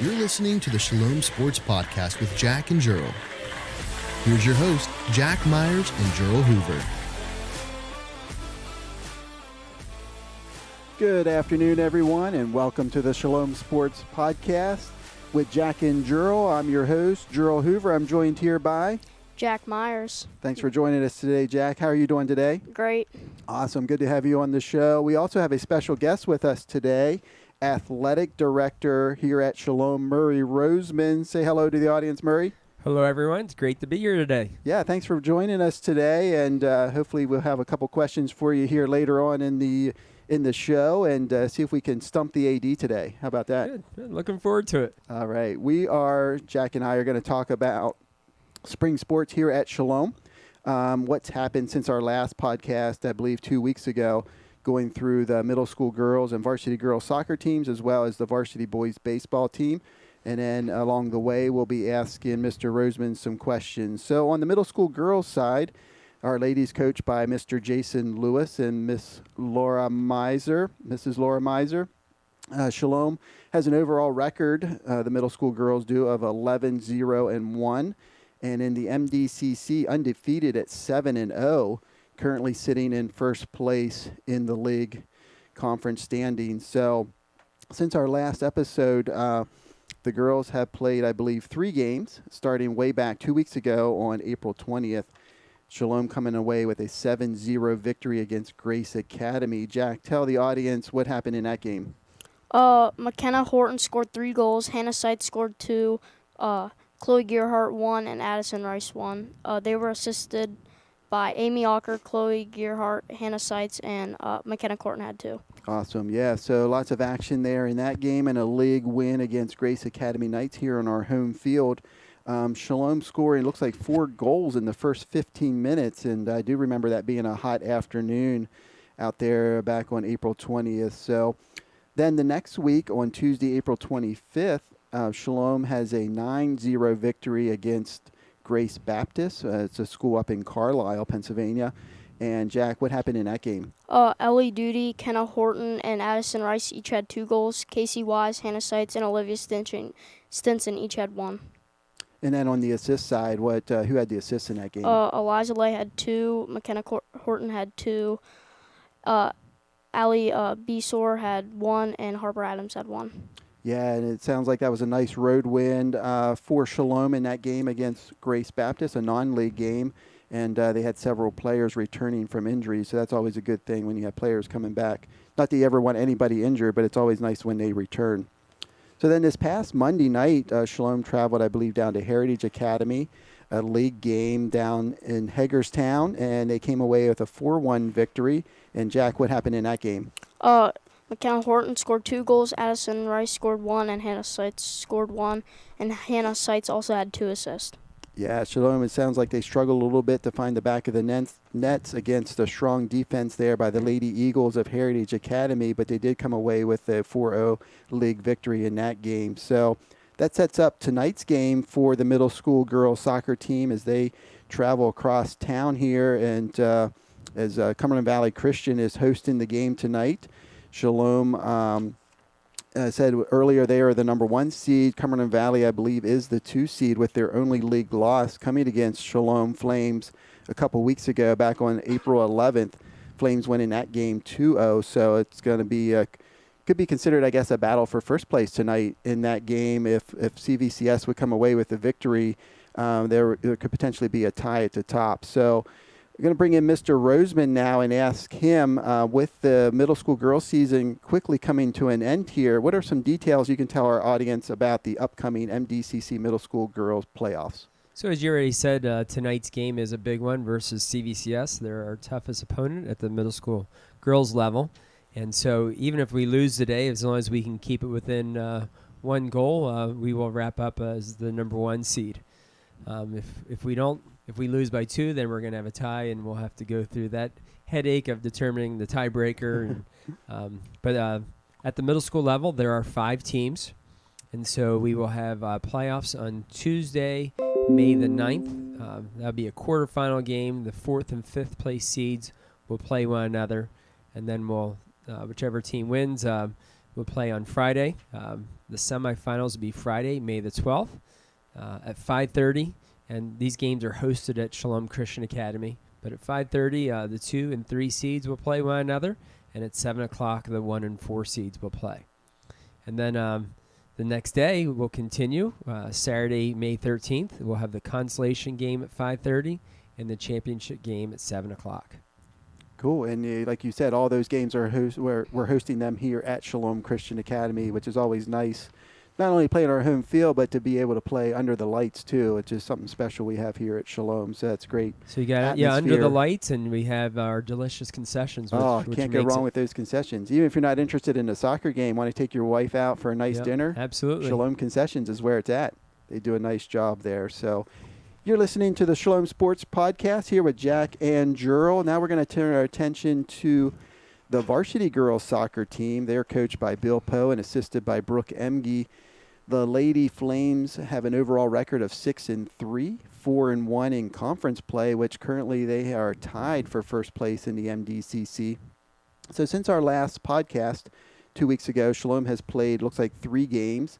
You're listening to the Shalom Sports Podcast with Jack and Gerald. Here's your host, Jack Myers and Gerald Hoover. Good afternoon, everyone, and welcome to the Shalom Sports Podcast with Jack and Gerald. I'm your host, Gerald Hoover. I'm joined here by Jack Myers. Thanks for joining us today, Jack. How are you doing today? Great. Awesome. Good to have you on the show. We also have a special guest with us today, Athletic Director here at Shalom, Murray Roseman. Say hello to the audience, Murray. Hello, everyone. It's great to be here today. Yeah, thanks for joining us today, and hopefully we'll have a couple questions for you here later on in the show and see if we can stump the AD today. How about that? Good. Looking forward to it. All right. Jack and I are going to talk about spring sports here at Shalom. What's happened since our last podcast, I believe 2 weeks ago, going through the middle school girls and varsity girls soccer teams as well as the varsity boys baseball team. And then along the way, we'll be asking Mr. Roseman some questions. So on the middle school girls side, our ladies coached by Mr. Jason Lewis and Mrs. Laura Miser. Shalom has an overall record, the middle school girls do, of 11-0-1. And in the MDCC, undefeated at 7-0, currently sitting in first place in the league conference standings. So since our last episode, the girls have played, I believe, 3 games, starting way back 2 weeks ago on April 20th. Shalom coming away with a 7-0 victory against Grace Academy. Jack, tell the audience what happened in that game. McKenna Horton scored 3 goals. Hannah Seitz scored 2. Chloe Gearhart 1, and Addison Rice 1. They were assisted by Amy Ocker, Chloe Gearhart, Hannah Seitz, and McKenna Horton had 2. Awesome. Yeah, so lots of action there in that game and a league win against Grace Academy Knights here on our home field. Shalom scoring, looks like 4 goals in the first 15 minutes, and I do remember that being a hot afternoon out there back on April 20th. So then the next week, on Tuesday, April 25th, Shalom has a 9-0 victory against Grace Baptist. It's a school up in Carlisle, Pennsylvania. And, Jack, what happened in that game? Ellie Duty, Kenna Horton, and Addison Rice each had 2 goals. Casey Wise, Hannah Seitz, and Olivia Stinson each had 1. And then on the assist side, who had the assists in that game? Eliza Lay had 2. McKenna Horton had 2. Allie Besor had 1, and Harper Adams had 1. Yeah, and it sounds like that was a nice road win for Shalom in that game against Grace Baptist, a non-league game. And they had several players returning from injuries, so that's always a good thing when you have players coming back. Not that you ever want anybody injured, but it's always nice when they return. So then this past Monday night, Shalom traveled, I believe, down to Heritage Academy, a league game down in Hagerstown, and they came away with a 4-1 victory. And, Jack, what happened in that game? McKenna Horton scored 2 goals, Addison Rice scored 1, and Hannah Seitz scored 1, and Hannah Seitz also had 2 assists. Yeah, Shalom, it sounds like they struggled a little bit to find the back of the nets against a strong defense there by the Lady Eagles of Heritage Academy, but they did come away with a 4-0 league victory in that game. So that sets up tonight's game for the middle school girls soccer team as they travel across town here, and as Cumberland Valley Christian is hosting the game tonight. Shalom said earlier they are the number 1 seed. Cumberland Valley, I believe, is the 2 seed with their only league loss coming against Shalom Flames a couple weeks ago, back on April 11th. Flames winning that game 2-0, so it's going to be could be considered, I guess, a battle for first place tonight in that game. If CVCS would come away with the victory, there could potentially be a tie at the top. So we're going to bring in Mr. Roseman now and ask him, with the middle school girls season quickly coming to an end here, what are some details you can tell our audience about the upcoming MDCC middle school girls playoffs? So as you already said, tonight's game is a big one versus CVCS. They're our toughest opponent at the middle school girls level. And so even if we lose today, as long as we can keep it within 1 goal, we will wrap up as the number 1 seed. If we lose by 2, then we're going to have a tie, and we'll have to go through that headache of determining the tiebreaker. But at the middle school level, there are 5 teams, and so we will have playoffs on Tuesday, May the 9th. That'll be a quarterfinal game. The 4th and 5th place seeds will play one another, and then we'll whichever team wins will play on Friday. The semifinals will be Friday, May the 12th at 5:30, and these games are hosted at Shalom Christian Academy. But at 5:30, the 2 and 3 seeds will play one another, and at 7 o'clock, the 1 and 4 seeds will play. And then the next day will continue. Saturday, May 13th, we'll have the consolation game at 5:30 and the championship game at 7 o'clock. Cool. And like you said, all those games are we're hosting them here at Shalom Christian Academy, which is always nice. Not only play on our home field, but to be able to play under the lights too, which is something special we have here at Shalom. So that's great. So you got under the lights, and we have our delicious concessions. Which can't go wrong with those concessions. Even if you're not interested in a soccer game, want to take your wife out for a nice dinner? Absolutely. Shalom Concessions is where it's at. They do a nice job there. So you're listening to the Shalom Sports Podcast here with Jack and Jurl. Now we're going to turn our attention to the varsity girls soccer team. They're coached by Bill Poe and assisted by Brooke Emge. The Lady Flames have an overall record of 6-3, 4-1 in conference play, which currently they are tied for first place in the MDCC. So since our last podcast 2 weeks ago, Shalom has played, looks like 3 games.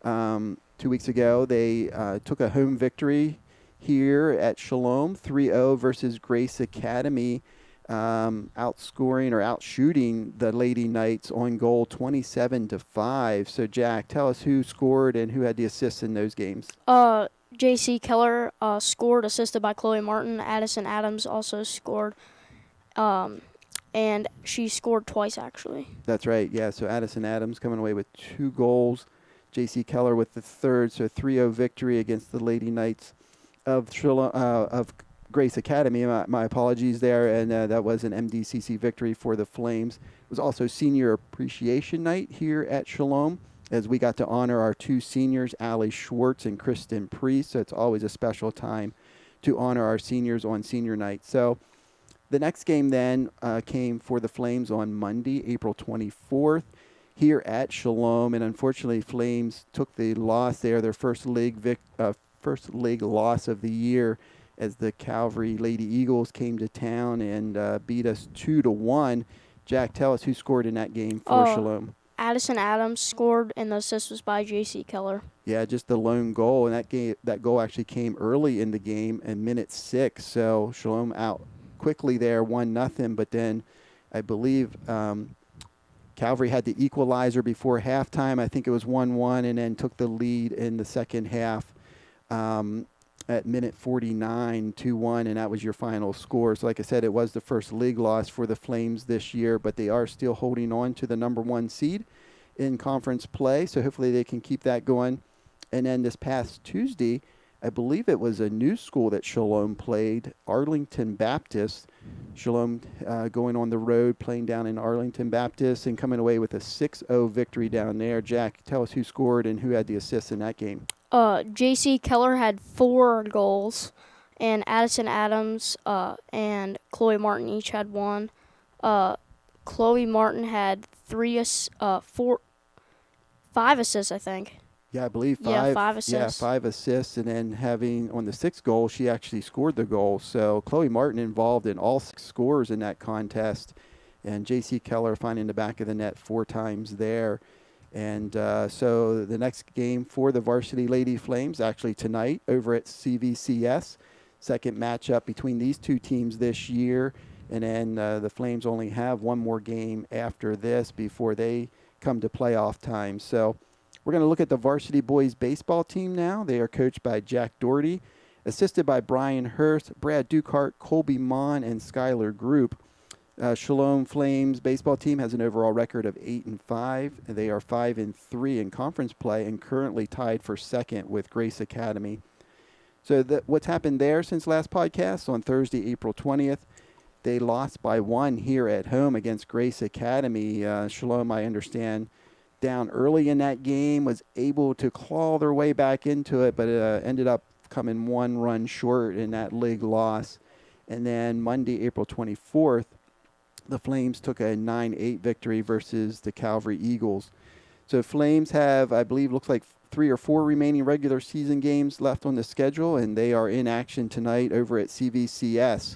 2 weeks ago, they took a home victory here at Shalom, 3-0 versus Grace Academy, outscoring or outshooting the Lady Knights on goal 27-5. So Jack, tell us who scored and who had the assists in those games. J.C. Keller scored, assisted by Chloe Martin. Addison Adams also scored, and she scored twice, actually. That's right, yeah. So Addison Adams coming away with 2 goals. J.C. Keller with the third, so 3-0 victory against the Lady Knights of Grace Academy. My apologies there, and that was an MDCC victory for the Flames. It was also Senior Appreciation Night here at Shalom, as we got to honor our 2 seniors, Allie Schwartz and Kristen Priest. So it's always a special time to honor our seniors on senior night. So the next game then came for the Flames on Monday, April 24th, here at Shalom, and unfortunately, Flames took the loss there, their first league loss of the year, as the Calvary Lady Eagles came to town and beat us 2-1. Jack, tell us who scored in that game for Shalom. Addison Adams scored, and the assist was by J.C. Keller. Yeah, just the lone goal, and that goal actually came early in the game in minute 6. So Shalom out quickly there, 1-0. But then I believe Calvary had the equalizer before halftime. I think it was 1-1, and then took the lead in the second half. At minute 49, 2-1, and that was your final score. So like I said, it was the first league loss for the Flames this year, but they are still holding on to the number 1 seed in conference play, so hopefully they can keep that going. And then this past Tuesday, I believe it was a new school that Shalom played, Arlington Baptist. Shalom going on the road, playing down in Arlington Baptist, and coming away with a 6-0 victory down there. Jack, tell us who scored and who had the assists in that game. J.C. Keller had 4 goals, and Addison Adams and Chloe Martin each had 1. Chloe Martin had 5 assists, I think. Yeah, I believe 5. Yeah, 5 assists. Yeah, 5 assists, and then having on the 6th goal, she actually scored the goal. So Chloe Martin involved in all 6 scores in that contest, and J.C. Keller finding the back of the net 4 times there. And so the next game for the Varsity Lady Flames, actually tonight over at CVCS. Second matchup between these 2 teams this year. And then the Flames only have 1 more game after this before they come to playoff time. So we're going to look at the Varsity Boys baseball team now. They are coached by Jack Doherty, assisted by Brian Hurst, Brad Dukehart, Colby Mon, and Skylar Group. Shalom Flames baseball team has an overall record of 8-5. They are 5-3 in conference play and currently tied for second with Grace Academy. So what's happened there since last podcast? On Thursday, April 20th, they lost by 1 here at home against Grace Academy. Shalom, I understand, down early in that game, was able to claw their way back into it, but ended up coming 1 run short in that league loss. And then Monday, April 24th, the Flames took a 9-8 victory versus the Calvary Eagles. So Flames have, I believe, looks like 3 or 4 remaining regular season games left on the schedule, and they are in action tonight over at CVCS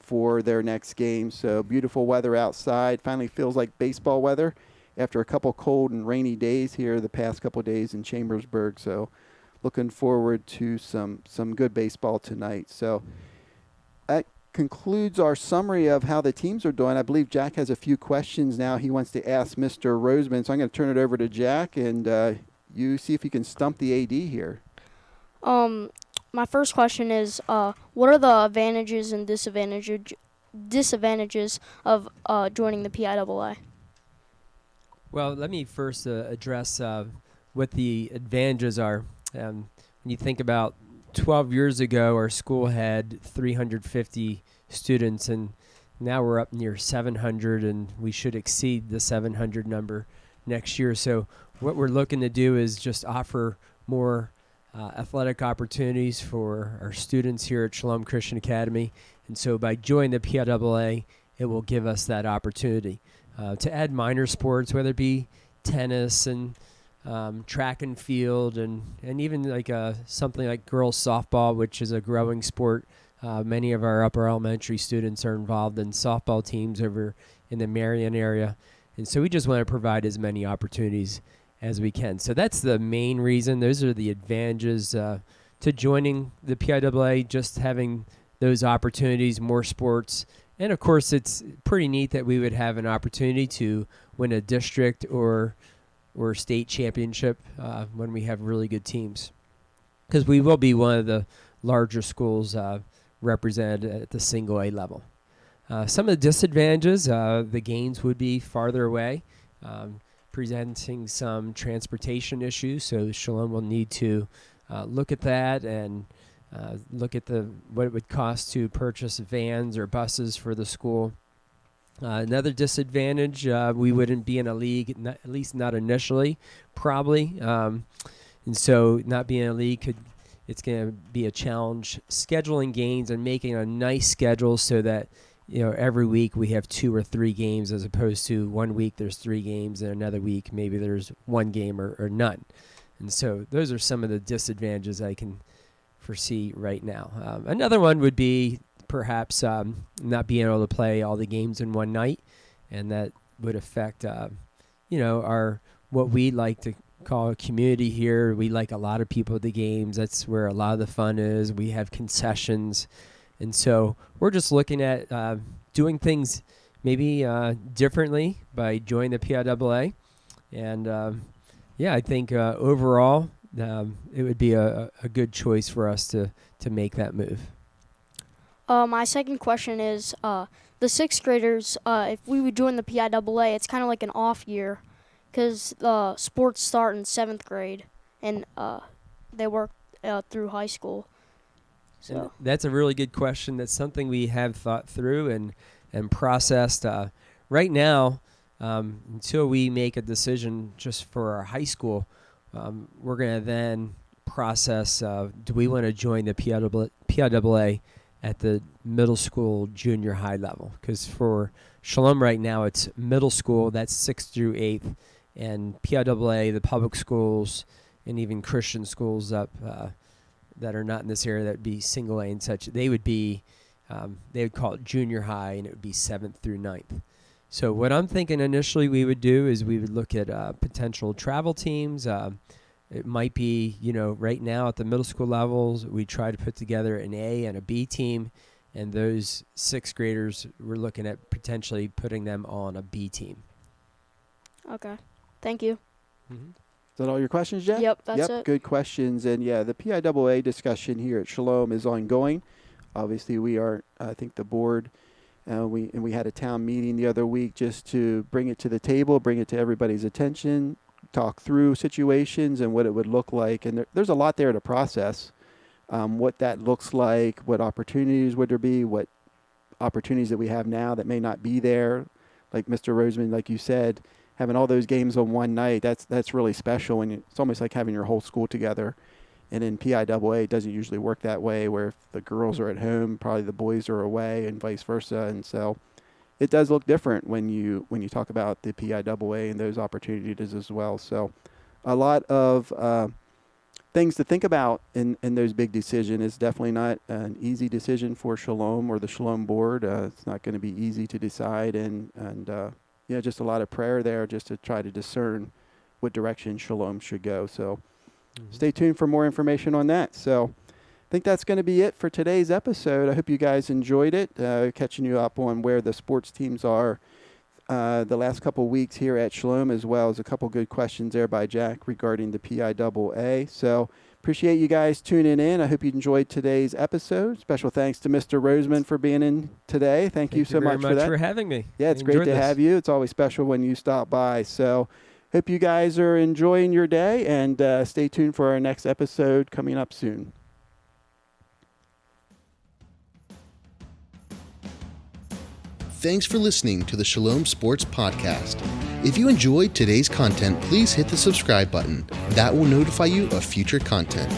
for their next game. So beautiful weather outside. Finally feels like baseball weather after a couple cold and rainy days here the past couple days in Chambersburg. So looking forward to some good baseball tonight. So that concludes our summary of how the teams are doing. I believe Jack has a few questions now he wants to ask Mr. Roseman. So I'm going to turn it over to Jack, and you see if you can stump the AD here. My first question is, what are the advantages and disadvantages of joining the PIAA? Well, let me first address what the advantages are. When you think about 12 years ago, our school had 350 students, and now we're up near 700, and we should exceed the 700 number next year. So what we're looking to do is just offer more athletic opportunities for our students here at Shalom Christian Academy. And so by joining the PIAA, it will give us that opportunity to add minor sports, whether it be tennis and track and field, and even like something like girls softball, which is a growing sport. Many of our upper elementary students are involved in softball teams over in the Marion area. And so we just want to provide as many opportunities as we can. So that's the main reason. Those are the advantages to joining the PIAA, just having those opportunities, more sports. And of course, it's pretty neat that we would have an opportunity to win a district or state championship when we have really good teams, because we will be one of the larger schools represented at the single A level. Some of the disadvantages, the games would be farther away, presenting some transportation issues. So Shalom will need to look at that and look at what it would cost to purchase vans or buses for the school. Another disadvantage, we wouldn't be in a league, at least not initially, probably. And so not being in a league, it's going to be a challenge scheduling games and making a nice schedule so that every week we have 2 or 3 games, as opposed to 1 week there's 3 games and another week maybe there's 1 game or none. And so those are some of the disadvantages I can foresee right now. Another one would be perhaps not being able to play all the games in one night, and that would affect our what we like to call a community here. We like a lot of people at the games. That's where a lot of the fun is. We have concessions. And so we're just looking at doing things maybe differently by joining the PIAA. And, I think overall it would be a good choice for us to make that move. My second question is, the 6th graders, if we would join the PIAA, it's kind of like an off year because sports start in 7th grade, and they work through high school. So and that's a really good question. That's something we have thought through and processed. Right now, until we make a decision just for our high school, we're going to then process, do we want to join the PIAA at the middle school, junior high level? Because for Shalom right now, it's middle school, that's 6th through 8th, and PIAA, the public schools, and even Christian schools up that are not in this area, that would be single A and such, they would call it junior high, and it would be 7th through 9th. So what I'm thinking initially we would do is we would look at potential travel teams. It might be, right now at the middle school levels, we try to put together an A and a B team, and those 6th graders, we're looking at potentially putting them on a B team. Okay. Thank you. Mm-hmm. Is that all your questions, Jeff? Yep, that's it. Good questions. And the PIAA discussion here at Shalom is ongoing. Obviously, we are, I think the board, we had a town meeting the other week just to bring it to the table, bring it to everybody's attention, talk through situations and what it would look like. And there's a lot there to process, what that looks like, what opportunities would there be, what opportunities that we have now that may not be there. Like Mr. Roseman, like you said, having all those games on one night, that's really special. And it's almost like having your whole school together. And in PIAA, it doesn't usually work that way, where if the girls are at home, probably the boys are away, and vice versa. And so it does look different when you talk about the PIAA and those opportunities as well. So a lot of things to think about in those big decisions. It's definitely not an easy decision for Shalom or the Shalom board. It's not going to be easy to decide, and just a lot of prayer there just to try to discern what direction Shalom should go. So stay tuned for more information on that. So I think that's going to be it for today's episode. I hope you guys enjoyed it, catching you up on where the sports teams are the last couple of weeks here at Shalom, as well as a couple good questions there by Jack regarding the PIAA. So appreciate you guys tuning in. I hope you enjoyed today's episode. Special thanks to Mr. Roseman for being in today. Thank you so much for that. For having me. Yeah, it's great to have you. It's always special when you stop by. So hope you guys are enjoying your day, and stay tuned for our next episode coming up soon. Thanks for listening to the Shalom Sports Podcast. If you enjoyed today's content, please hit the subscribe button. That will notify you of future content.